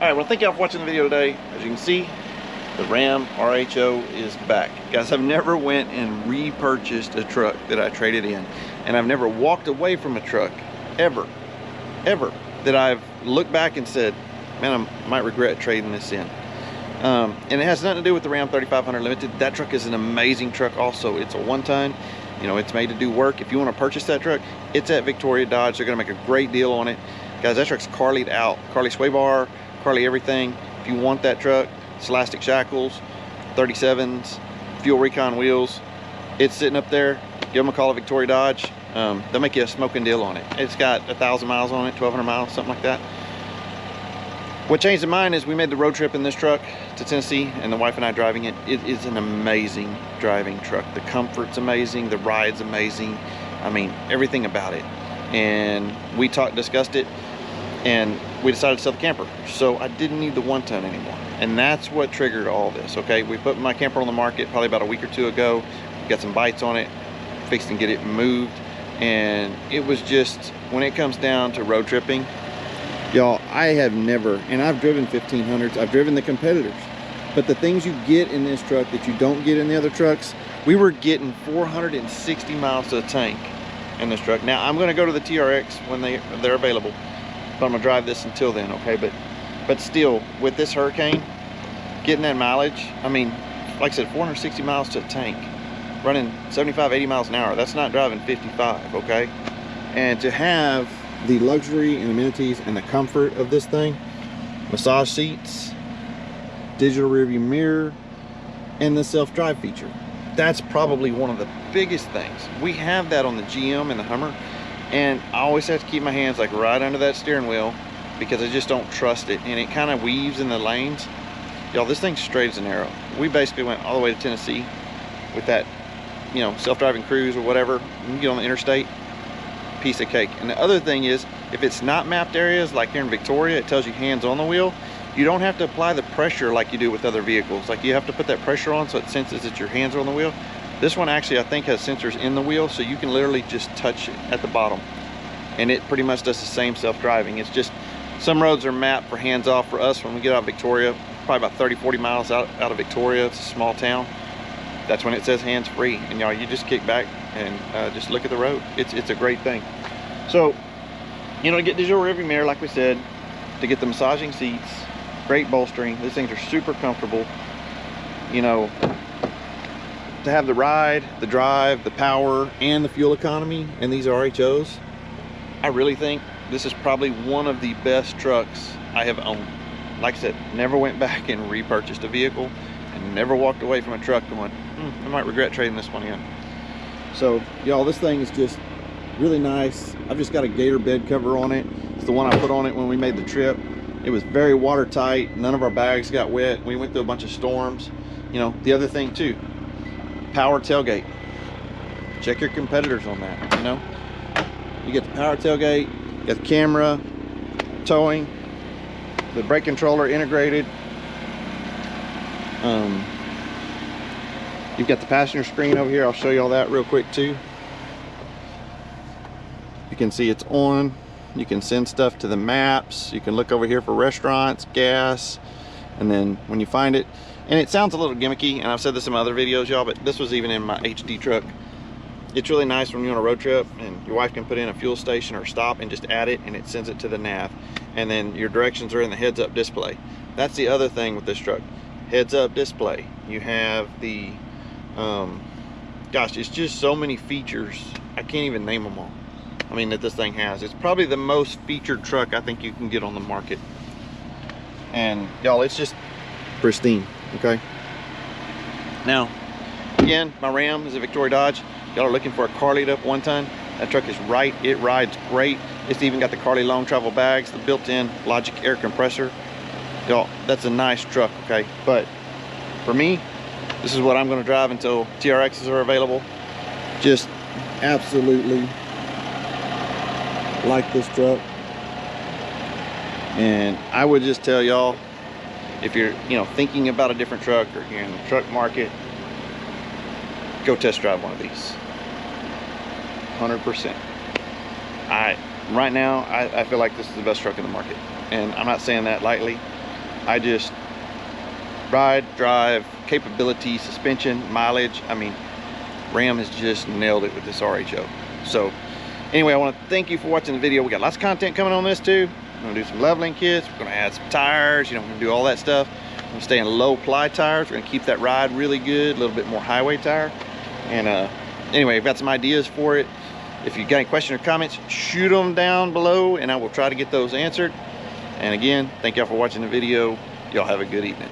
All right, well, thank y'all for watching the video today. As you can see, the Ram Rho is back. Guys, I've never went and repurchased a truck that I traded in. And I've never walked away from a truck, ever, that I've looked back and said, man, I might regret trading this in. And it has nothing to do with the Ram 3500 Limited. That truck is an amazing truck also. It's a one-ton. You know, it's made to do work. If you want to purchase that truck, it's at Victoria Dodge. They're going to make a great deal on it. Guys, that truck's Carlied out. Carly sway bar, Carly everything. If you want that truck, it's elastic shackles, 37s, fuel recon wheels. It's sitting up there. Give them a call at Victoria Dodge. They'll make you a smoking deal on it. It's got 1,000 miles on it, 1,200 miles, something like that. What changed in mine is we made the road trip in this truck to Tennessee, and the wife and I driving it. It is an amazing driving truck. The comfort's amazing, the ride's amazing. I mean, everything about it. And we discussed it, and we decided to sell the camper. So I didn't need the one-ton anymore. And that's what triggered all this, okay? We put my camper on the market probably about a week or two ago. Got some bites on it, fixed and get it moved. And it was just, when it comes down to road tripping, y'all, I have never, and I've driven 1500s, I've driven the competitors, but the things you get in this truck that you don't get in the other trucks, we were getting 460 miles to the tank in this truck. Now, I'm gonna go to the TRX when they're available, but I'm gonna drive this until then, okay? But still, with this Hurricane, getting that mileage, I mean, like I said, 460 miles to the tank, running 75, 80 miles an hour, that's not driving 55, okay? And to have the luxury and amenities and the comfort of this thing, massage seats, digital rearview mirror, and the self-drive feature, that's probably one of the biggest things. We have that on the GM and the Hummer, and I always have to keep my hands like right under that steering wheel because I just don't trust it, and it kind of weaves in the lanes. Y'all, this thing's straight as an arrow. We basically went all the way to Tennessee with that, you know, self-driving cruise or whatever. You get on the interstate, piece of cake. And the other thing is, if it's not mapped areas like here in Victoria, it tells you hands on the wheel. You don't have to apply the pressure like you do with other vehicles. Like, you have to put that pressure on so it senses that your hands are on the wheel. This one actually, I think, has sensors in the wheel, so you can literally just touch it at the bottom, and it pretty much does the same self-driving. It's just some roads are mapped for hands off. For us, when we get out of Victoria, probably about 30-40 miles out of Victoria, it's a small town, that's when it says hands free, and y'all, you just kick back and just look at the road. It's a great thing. So, you know, to get digital rearview mirror, like we said, to get the massaging seats, great bolstering. These things are super comfortable. You know, to have the ride, the drive, the power, and the fuel economy in these RHOs, I really think this is probably one of the best trucks I have owned. Like I said, never went back and repurchased a vehicle, and never walked away from a truck going, I might regret trading this one in. So, y'all, this thing is just really nice. I've just got a gator bed cover on it. It's the one I put on it when we made the trip. It was very watertight. None of our bags got wet. We went through a bunch of storms. You know, the other thing too, power tailgate. Check your competitors on that, you know. You get the power tailgate, you got the camera, towing, the brake controller integrated. You've got the passenger screen over here. I'll show you all that real quick too. You can see it's on. You can send stuff to the maps. You can look over here for restaurants, gas, and then when you find it, and it sounds a little gimmicky, and I've said this in my other videos, y'all, but this was even in my HD truck. It's really nice when you're on a road trip and your wife can put in a fuel station or stop and just add it, and it sends it to the nav, and then your directions are in the heads-up display. That's the other thing with this truck, heads-up display. You have the gosh, it's just so many features, I can't even name them all. I mean, that this thing has. It's probably the most featured truck I think you can get on the market. And y'all, it's just pristine, okay? Now, again, my Ram is a Victoria Dodge. Y'all are looking for a Carlied up one-ton. That truck is right, it rides great. It's even got the Carly long travel bags, the built-in Logic air compressor. Y'all, that's a nice truck, okay? But for me, this is what I'm gonna drive until TRXs are available. Just absolutely like this truck. And I would just tell y'all, if you're, you know, thinking about a different truck or you're in the truck market, go test drive one of these. 100%. Right now, I feel like this is the best truck in the market, and I'm not saying that lightly. I just ride, drive, capability, suspension, mileage. I mean, Ram has just nailed it with this RHO. So anyway, I want to thank you for watching the video. We got lots of content coming on this too. We're going to do some leveling kits. We're going to add some tires. You know, we're going to do all that stuff. We're going to stay in low ply tires. We're going to keep that ride really good, a little bit more highway tire. And anyway, I've got some ideas for it. If you got any questions or comments, shoot them down below and I will try to get those answered. And again, thank y'all for watching the video. Y'all have a good evening.